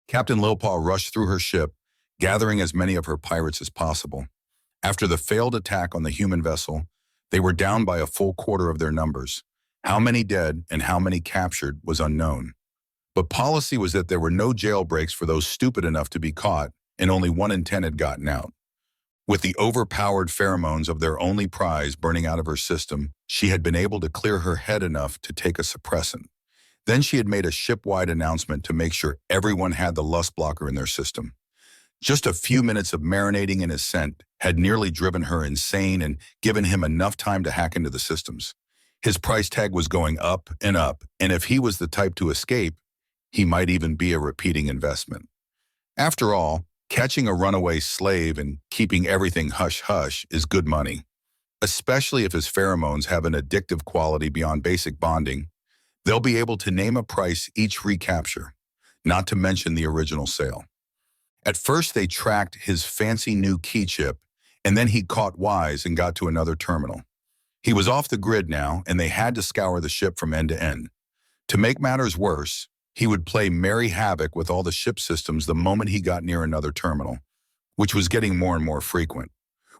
Captain Lopaw rushed through her ship, gathering as many of her pirates as possible. After the failed attack on the human vessel, they were down by a full quarter of their numbers. How many dead and how many captured was unknown. But policy was that there were no jailbreaks for those stupid enough to be caught, and only 1 in 10 had gotten out. With the overpowered pheromones of their only prize burning out of her system, she had been able to clear her head enough to take a suppressant. Then she had made a ship-wide announcement to make sure everyone had the lust blocker in their system. Just a few minutes of marinating in his scent had nearly driven her insane and given him enough time to hack into the systems. His price tag was going up, and if he was the type to escape, he might even be a repeating investment. After all, catching a runaway slave and keeping everything hush-hush is good money, especially if his pheromones have an addictive quality beyond basic bonding. They'll be able to name a price each recapture, not to mention the original sale. At first, they tracked his fancy new key chip, and then he caught wise and got to another terminal. He was off the grid now, and they had to scour the ship from end to end. To make matters worse, he would play merry havoc with all the ship systems the moment he got near another terminal, which was getting more and more frequent.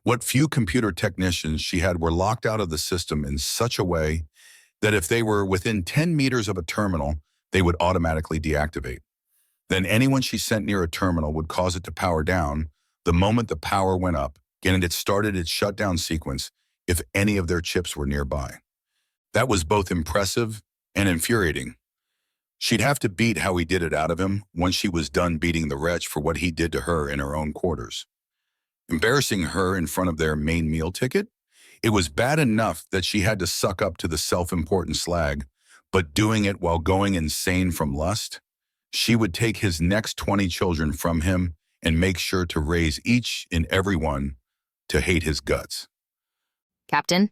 What few computer technicians she had were locked out of the system in such a way that if they were within 10 meters of a terminal, they would automatically deactivate. Then anyone she sent near a terminal would cause it to power down the moment the power went up, and it started its shutdown sequence if any of their chips were nearby. That was both impressive and infuriating. She'd have to beat how he did it out of him once she was done beating the wretch for what he did to her in her own quarters. Embarrassing her in front of their main meal ticket? It was bad enough that she had to suck up to the self-important slag, but doing it while going insane from lust? She would take his next 20 children from him and make sure to raise each and every one to hate his guts. Captain?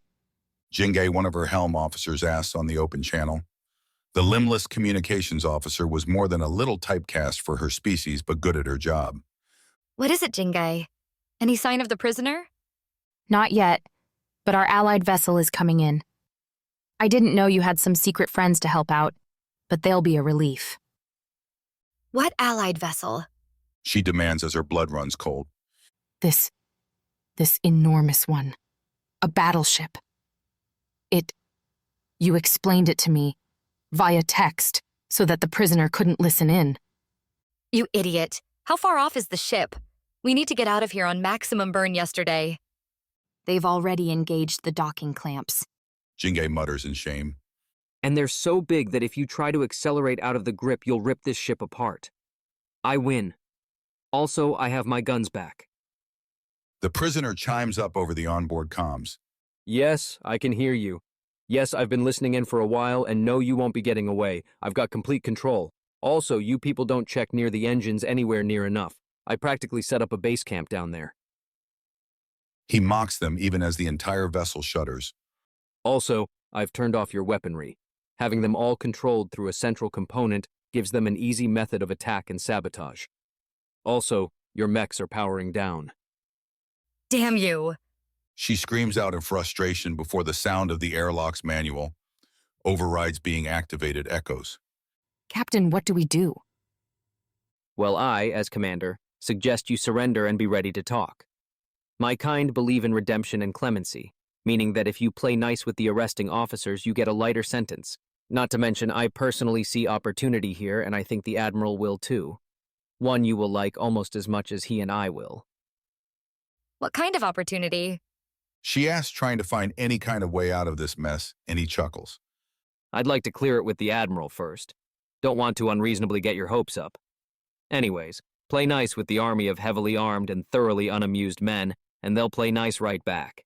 Jingay, one of her helm officers, asked on the open channel. The limbless communications officer was more than a little typecast for her species, but good at her job. What is it, Jingay? Any sign of the prisoner? Not yet, but our allied vessel is coming in. I didn't know you had some secret friends to help out, but they'll be a relief. What allied vessel? She demands as her blood runs cold. This enormous one. A battleship. You explained it to me, via text, so that the prisoner couldn't listen in. You idiot. How far off is the ship? We need to get out of here on maximum burn yesterday. They've already engaged the docking clamps. Jingay mutters in shame. And they're so big that if you try to accelerate out of the grip, you'll rip this ship apart. I win. Also, I have my guns back. The prisoner chimes up over the onboard comms. Yes, I can hear you. Yes, I've been listening in for a while, and no, you won't be getting away. I've got complete control. Also, you people don't check near the engines anywhere near enough. I practically set up a base camp down there. He mocks them even as the entire vessel shudders. Also, I've turned off your weaponry. Having them all controlled through a central component gives them an easy method of attack and sabotage. Also, your mechs are powering down. Damn you! She screams out in frustration before the sound of the airlock's manual, overrides being activated, echoes. Captain, what do we do? Well, I, as commander, suggest you surrender and be ready to talk. My kind believe in redemption and clemency, meaning that if you play nice with the arresting officers, you get a lighter sentence. Not to mention, I personally see opportunity here, and I think the admiral will too. One you will like almost as much as he and I will. What kind of opportunity? She asks, trying to find any kind of way out of this mess, and he chuckles. I'd like to clear it with the admiral first. Don't want to unreasonably get your hopes up. Anyways, play nice with the army of heavily armed and thoroughly unamused men, and they'll play nice right back.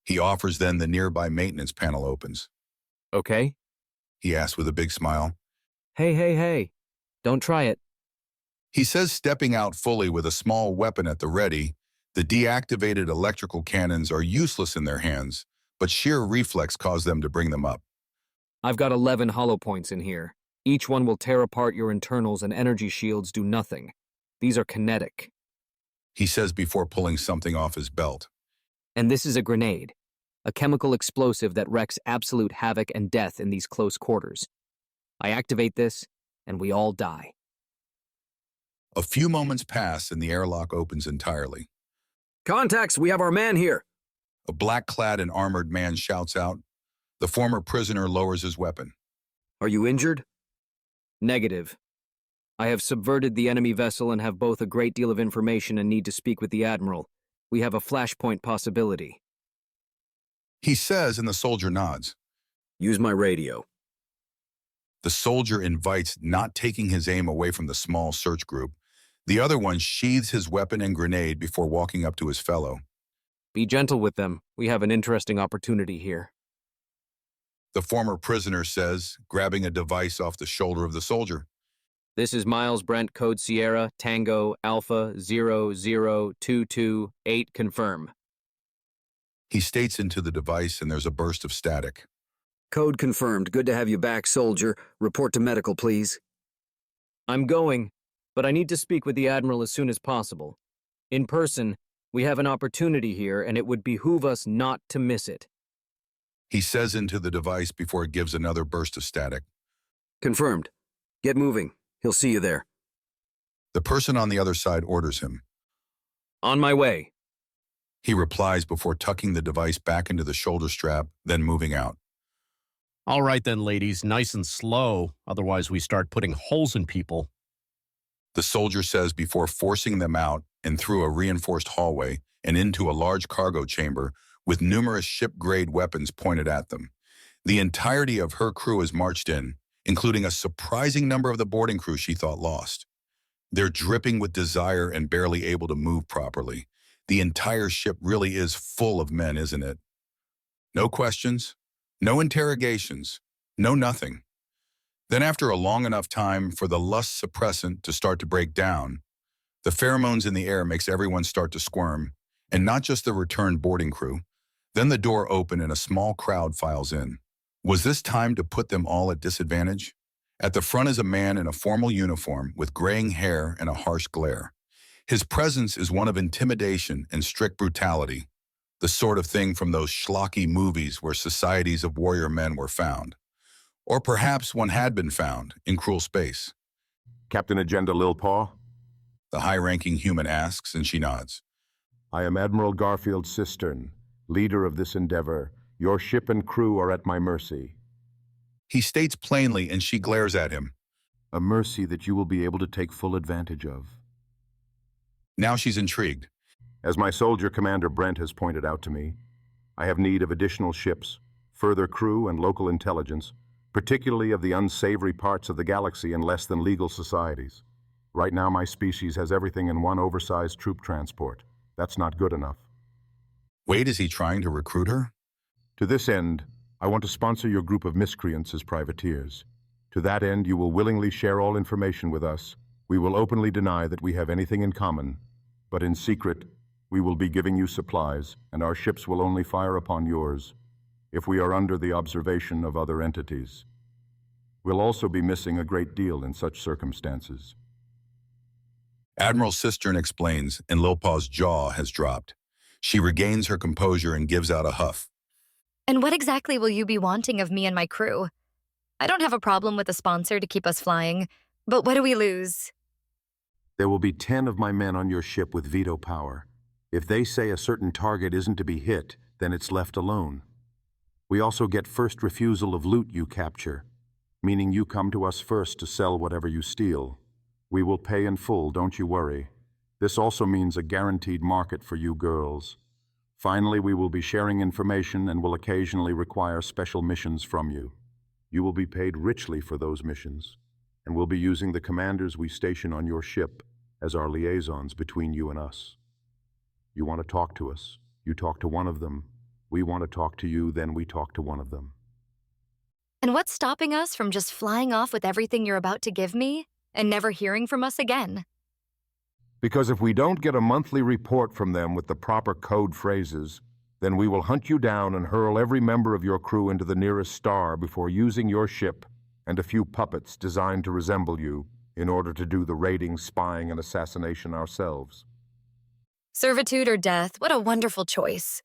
He offers, then the nearby maintenance panel opens. Okay? He asks with a big smile. Hey. Don't try it. He says, stepping out fully with a small weapon at the ready. The deactivated electrical cannons are useless in their hands, but sheer reflex caused them to bring them up. I've got 11 hollow points in here. Each one will tear apart your internals, and energy shields do nothing. These are kinetic. He says before pulling something off his belt. And this is a grenade, a chemical explosive that wreaks absolute havoc and death in these close quarters. I activate this, and we all die. A few moments pass and the airlock opens entirely. Contacts, we have our man here. A black-clad and armored man shouts out. The former prisoner lowers his weapon. Are you injured? Negative. I have subverted the enemy vessel and have both a great deal of information and need to speak with the admiral. We have a flashpoint possibility. He says, and the soldier nods. Use my radio. The soldier invites, not taking his aim away from the small search group. The other one sheathes his weapon and grenade before walking up to his fellow. Be gentle with them. We have an interesting opportunity here. The former prisoner says, grabbing a device off the shoulder of the soldier. This is Miles Brent, Code Sierra, Tango, Alpha, 00228, confirm. He states into the device and there's a burst of static. Code confirmed. Good to have you back, soldier. Report to medical, please. I'm going, but I need to speak with the Admiral as soon as possible. In person, we have an opportunity here, and it would behoove us not to miss it. He says into the device before it gives another burst of static. Confirmed. Get moving. He'll see you there. The person on the other side orders him. On my way. He replies before tucking the device back into the shoulder strap, then moving out. All right then, ladies, nice and slow. Otherwise, we start putting holes in people. The soldier says before forcing them out and through a reinforced hallway and into a large cargo chamber with numerous ship-grade weapons pointed at them. The entirety of her crew is marched in, including a surprising number of the boarding crew she thought lost. They're dripping with desire and barely able to move properly. The entire ship really is full of men, isn't it? No questions, no interrogations, no nothing. Then after a long enough time for the lust suppressant to start to break down, the pheromones in the air makes everyone start to squirm, and not just the returned boarding crew. Then the door opens and a small crowd files in. Was this time to put them all at disadvantage? At the front is a man in a formal uniform with graying hair and a harsh glare. His presence is one of intimidation and strict brutality, the sort of thing from those schlocky movies where societies of warrior men were found. Or perhaps one had been found in cruel space. Captain Agenda Lilpaw? The high-ranking human asks, and she nods. I am Admiral Garfield Cistern, leader of this endeavor. Your ship and crew are at my mercy. He states plainly, and she glares at him. A mercy that you will be able to take full advantage of. Now she's intrigued. As my soldier commander Brent has pointed out to me, I have need of additional ships, further crew and local intelligence, particularly of the unsavory parts of the galaxy and less than legal societies. Right now my species has everything in one oversized troop transport. That's not good enough. Wait, is he trying to recruit her? To this end, I want to sponsor your group of miscreants as privateers. To that end, you will willingly share all information with us. We will openly deny that we have anything in common, but in secret, we will be giving you supplies, and our ships will only fire upon yours if we are under the observation of other entities. We'll also be missing a great deal in such circumstances. Admiral Cistern explains, and Lilpaw's jaw has dropped. She regains her composure and gives out a huff. And what exactly will you be wanting of me and my crew? I don't have a problem with a sponsor to keep us flying, but what do we lose? There will be 10 of my men on your ship with veto power. If they say a certain target isn't to be hit, then it's left alone. We also get first refusal of loot you capture, meaning you come to us first to sell whatever you steal. We will pay in full, don't you worry. This also means a guaranteed market for you girls. Finally, we will be sharing information and will occasionally require special missions from you. You will be paid richly for those missions, and we'll be using the commanders we station on your ship as our liaisons between you and us. You want to talk to us, you talk to one of them. We want to talk to you, then we talk to one of them. And what's stopping us from just flying off with everything you're about to give me and never hearing from us again? Because if we don't get a monthly report from them with the proper code phrases, then we will hunt you down and hurl every member of your crew into the nearest star before using your ship and a few puppets designed to resemble you in order to do the raiding, spying, and assassination ourselves. Servitude or death, what a wonderful choice.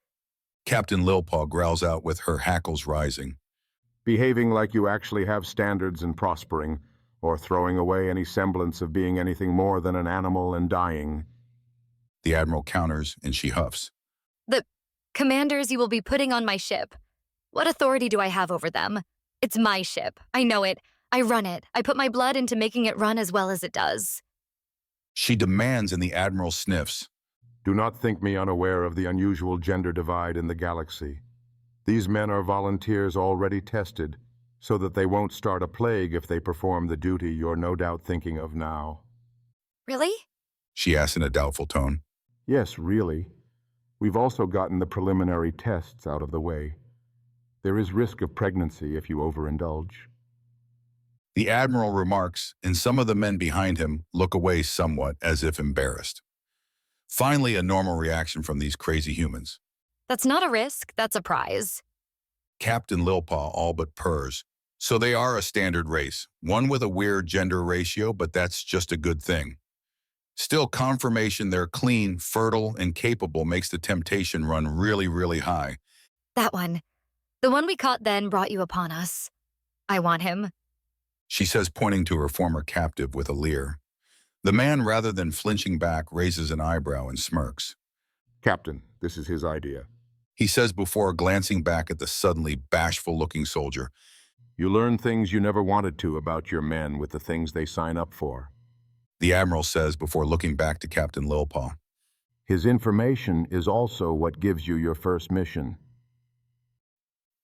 Captain Lilpaw growls out with her hackles rising. Behaving like you actually have standards and prospering, or throwing away any semblance of being anything more than an animal and dying. The Admiral counters, and she huffs. The commanders you will be putting on my ship. What authority do I have over them? It's my ship. I know it. I run it. I put my blood into making it run as well as it does. She demands, and the Admiral sniffs. Do not think me unaware of the unusual gender divide in the galaxy. These men are volunteers already tested, so that they won't start a plague if they perform the duty you're no doubt thinking of now. Really? She asks in a doubtful tone. Yes, really. We've also gotten the preliminary tests out of the way. There is risk of pregnancy if you overindulge. The Admiral remarks, and some of the men behind him look away somewhat, as if embarrassed. Finally, a normal reaction from these crazy humans. That's not a risk, that's a prize. Captain Lilpaw all but purrs. So they are a standard race, one with a weird gender ratio, but that's just a good thing. Still, confirmation they're clean, fertile, and capable makes the temptation run really, really high. That one. The one we caught then brought you upon us. I want him. She says, pointing to her former captive with a leer. The man, rather than flinching back, raises an eyebrow and smirks. Captain, this is his idea. He says before glancing back at the suddenly bashful-looking soldier. You learn things you never wanted to about your men with the things they sign up for. The Admiral says before looking back to Captain Lilpaw. His information is also what gives you your first mission.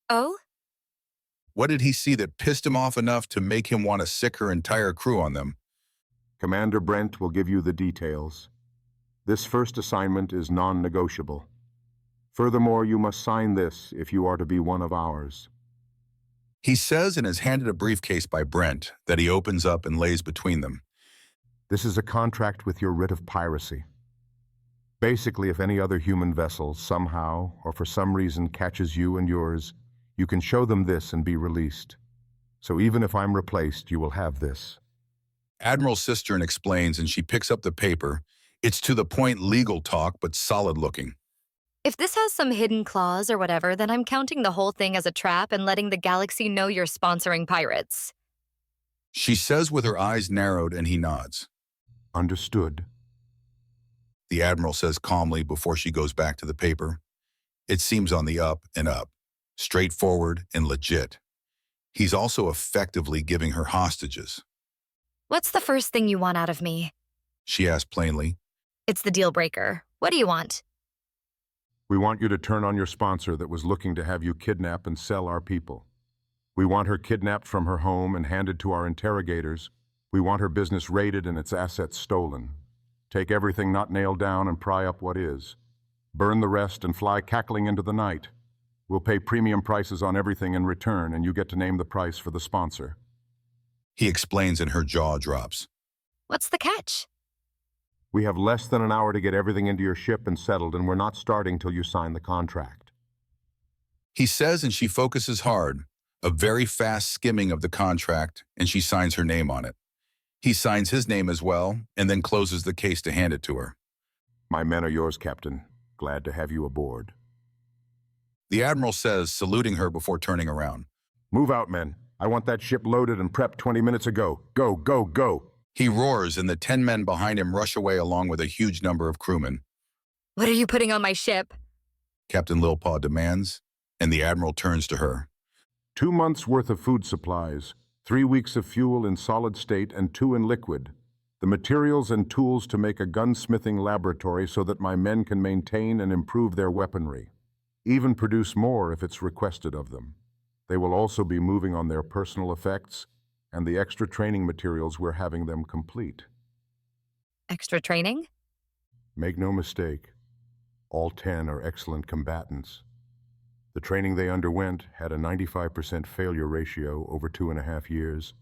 Oh? What did he see that pissed him off enough to make him want to sick her entire crew on them? Commander Brent will give you the details. This first assignment is non-negotiable. Furthermore, you must sign this if you are to be one of ours. He says and is handed a briefcase by Brent that he opens up and lays between them. This is a contract with your writ of piracy. Basically, if any other human vessel somehow or for some reason catches you and yours, you can show them this and be released. So even if I'm replaced, you will have this. Admiral Cistern explains, and she picks up the paper. It's to the point legal talk, but solid looking. If this has some hidden clause or whatever, then I'm counting the whole thing as a trap and letting the galaxy know you're sponsoring pirates. She says with her eyes narrowed, and he nods. Understood. The Admiral says calmly before she goes back to the paper. It seems on the up and up, straightforward and legit. He's also effectively giving her hostages. What's the first thing you want out of me? She asked plainly. It's the deal breaker. What do you want? We want you to turn on your sponsor that was looking to have you kidnap and sell our people. We want her kidnapped from her home and handed to our interrogators. We want her business raided and its assets stolen. Take everything not nailed down and pry up what is. Burn the rest and fly cackling into the night. We'll pay premium prices on everything in return, and you get to name the price for the sponsor. He explains, and her jaw drops. What's the catch? We have less than an hour to get everything into your ship and settled, and we're not starting till you sign the contract. He says, and she focuses hard, a very fast skimming of the contract, and she signs her name on it. He signs his name as well, and then closes the case to hand it to her. My men are yours, Captain. Glad to have you aboard. The Admiral says, saluting her before turning around. Move out, men. I want that ship loaded and prepped 20 minutes ago. Go, go, go. He roars, and the 10 men behind him rush away along with a huge number of crewmen. What are you putting on my ship? Captain Lilpaw demands, and the Admiral turns to her. 2 months' worth of food supplies, 3 weeks of fuel in solid state and 2 in liquid. The materials and tools to make a gunsmithing laboratory so that my men can maintain and improve their weaponry. Even produce more if it's requested of them. They will also be moving on their personal effects and the extra training materials we're having them complete. Extra training? Make no mistake, all 10 are excellent combatants. The training they underwent had a 95% failure ratio over 2.5 years,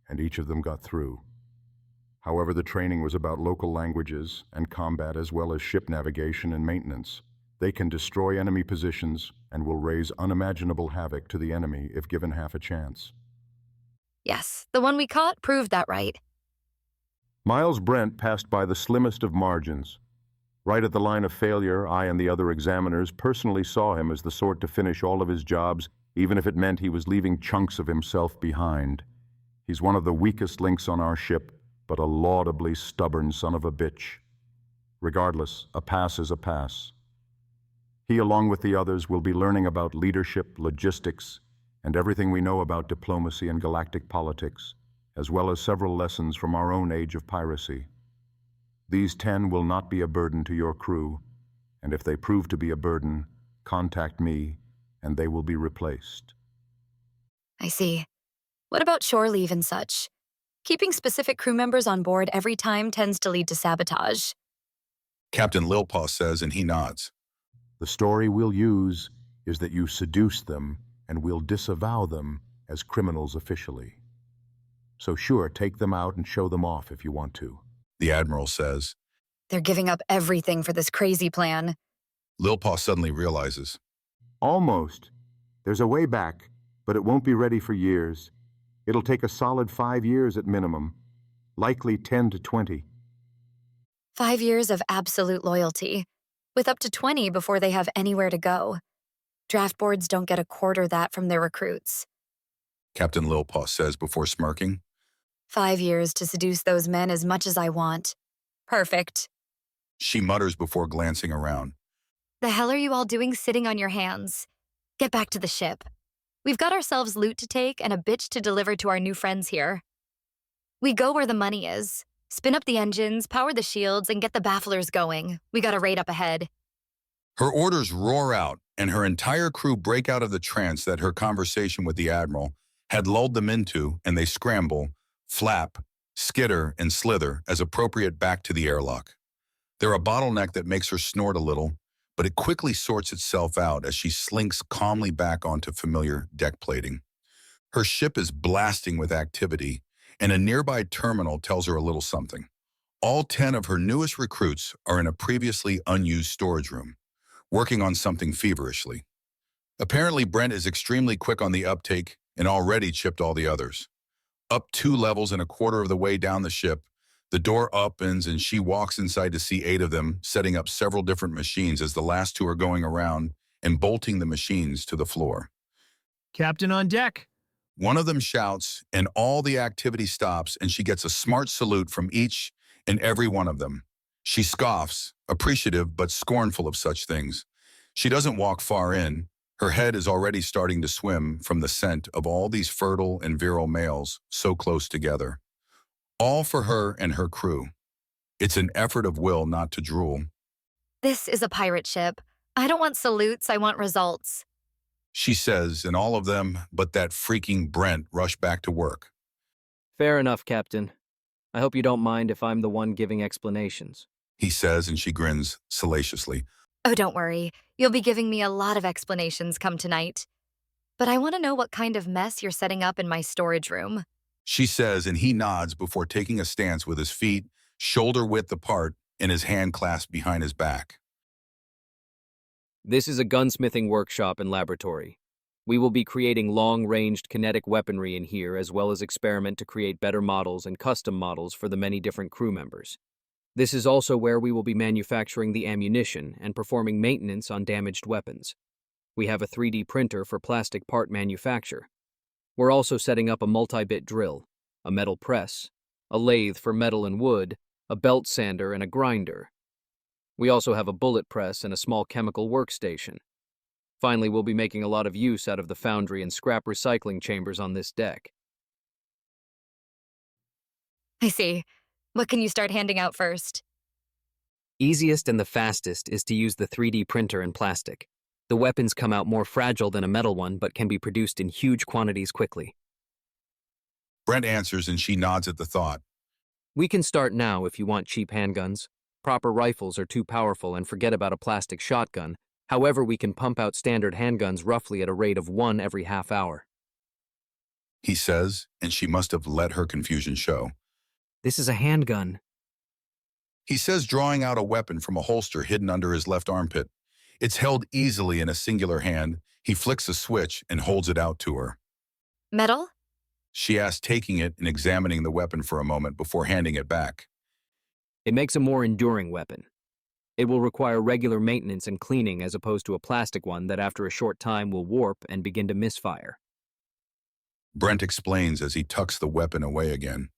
and each of them got through. However, the training was about local languages and combat as well as ship navigation and maintenance. They can destroy enemy positions and will raise unimaginable havoc to the enemy if given half a chance. Yes, the one we caught proved that right. Miles Brent passed by the slimmest of margins. Right at the line of failure, I and the other examiners personally saw him as the sort to finish all of his jobs, even if it meant he was leaving chunks of himself behind. He's one of the weakest links on our ship, but a laudably stubborn son of a bitch. Regardless, a pass is a pass. He, along with the others, will be learning about leadership, logistics, and everything we know about diplomacy and galactic politics, as well as several lessons from our own age of piracy. These 10 will not be a burden to your crew, and if they prove to be a burden, contact me, and they will be replaced. I see. What about shore leave and such? Keeping specific crew members on board every time tends to lead to sabotage. Captain Lilpaw says, and he nods. The story we'll use is that you seduced them, and we'll disavow them as criminals officially. So sure, take them out and show them off if you want to. The Admiral says. They're giving up everything for this crazy plan. Lilpaw suddenly realizes. Almost. There's a way back, but it won't be ready for years. It'll take a solid 5 years at minimum, likely 10 to 20. 5 years of absolute loyalty, with up to 20 before they have anywhere to go. Draft boards don't get a quarter that from their recruits. Captain Lilpaw says before smirking. 5 years to seduce those men as much as I want. Perfect. She mutters before glancing around. The hell are you all doing sitting on your hands? Get back to the ship. We've got ourselves loot to take and a bitch to deliver to our new friends here. We go where the money is. Spin up the engines, power the shields, and get the bafflers going. We got a raid up ahead. Her orders roar out, and her entire crew break out of the trance that her conversation with the Admiral had lulled them into, and they scramble, flap, skitter, and slither as appropriate back to the airlock. They're a bottleneck that makes her snort a little, but it quickly sorts itself out as she slinks calmly back onto familiar deck plating. Her ship is blasting with activity, and a nearby terminal tells her a little something. All 10 of her newest recruits are in a previously unused storage room, working on something feverishly. Apparently, Brent is extremely quick on the uptake and already chipped all the others. Up 2 levels and a quarter of the way down the ship, the door opens and she walks inside to see 8 of them setting up several different machines as the last 2 are going around and bolting the machines to the floor. Captain on deck. One of them shouts, and all the activity stops, and she gets a smart salute from each and every one of them. She scoffs, appreciative but scornful of such things. She doesn't walk far in. Her head is already starting to swim from the scent of all these fertile and virile males so close together. All for her and her crew. It's an effort of will not to drool. This is a pirate ship. I don't want salutes, I want results. She says, and all of them, but that freaking Brent, rush back to work. Fair enough, Captain. I hope you don't mind if I'm the one giving explanations. He says, and she grins salaciously. Oh, don't worry. You'll be giving me a lot of explanations come tonight. But I want to know what kind of mess you're setting up in my storage room. She says, and he nods before taking a stance with his feet shoulder-width apart and his hand clasped behind his back. This is a gunsmithing workshop and laboratory. We will be creating long-ranged kinetic weaponry in here, as well as experiment to create better models and custom models for the many different crew members. This is also where we will be manufacturing the ammunition and performing maintenance on damaged weapons. We have a 3D printer for plastic part manufacture. We're also setting up a multi-bit drill, a metal press, a lathe for metal and wood, a belt sander, and a grinder. We also have a bullet press and a small chemical workstation. Finally, we'll be making a lot of use out of the foundry and scrap recycling chambers on this deck. I see. What can you start handing out first? Easiest and the fastest is to use the 3D printer and plastic. The weapons come out more fragile than a metal one, but can be produced in huge quantities quickly. Brent answers, and she nods at the thought. We can start now if you want cheap handguns. Proper rifles are too powerful, and forget about a plastic shotgun. However, we can pump out standard handguns roughly at a rate of 1 every half hour. He says, and she must have let her confusion show. This is a handgun. He says, drawing out a weapon from a holster hidden under his left armpit. It's held easily in a singular hand. He flicks a switch and holds it out to her. Metal? She asks, taking it and examining the weapon for a moment before handing it back. It makes a more enduring weapon. It will require regular maintenance and cleaning as opposed to a plastic one that after a short time will warp and begin to misfire. Brent explains as he tucks the weapon away again.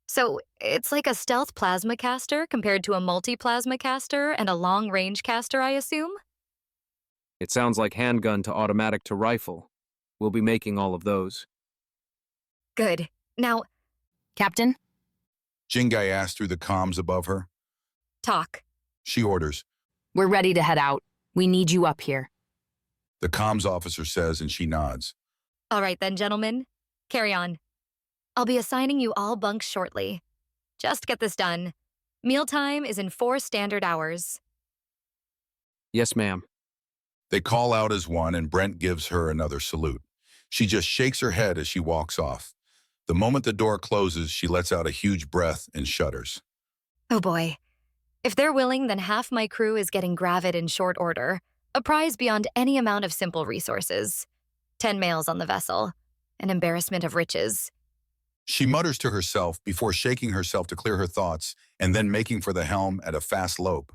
So it's like a stealth plasma caster compared to a multi-plasma caster and a long-range caster, I assume? It sounds like handgun to automatic to rifle. We'll be making all of those. Good. Now, Captain? Jingai asks through the comms above her. talk. She orders. We're ready to head out. We need you up here. The comms officer says, and she nods. All right then, gentlemen. Carry on. I'll be assigning you all bunks shortly. Just get this done. Mealtime is in 4 standard hours. Yes, ma'am. They call out as one, and Brent gives her another salute. She just shakes her head as she walks off. The moment the door closes, she lets out a huge breath and shudders. Oh boy. If they're willing, then half my crew is getting gravid in short order. A prize beyond any amount of simple resources. 10 males on the vessel. An embarrassment of riches. She mutters to herself before shaking herself to clear her thoughts and then making for the helm at a fast lope.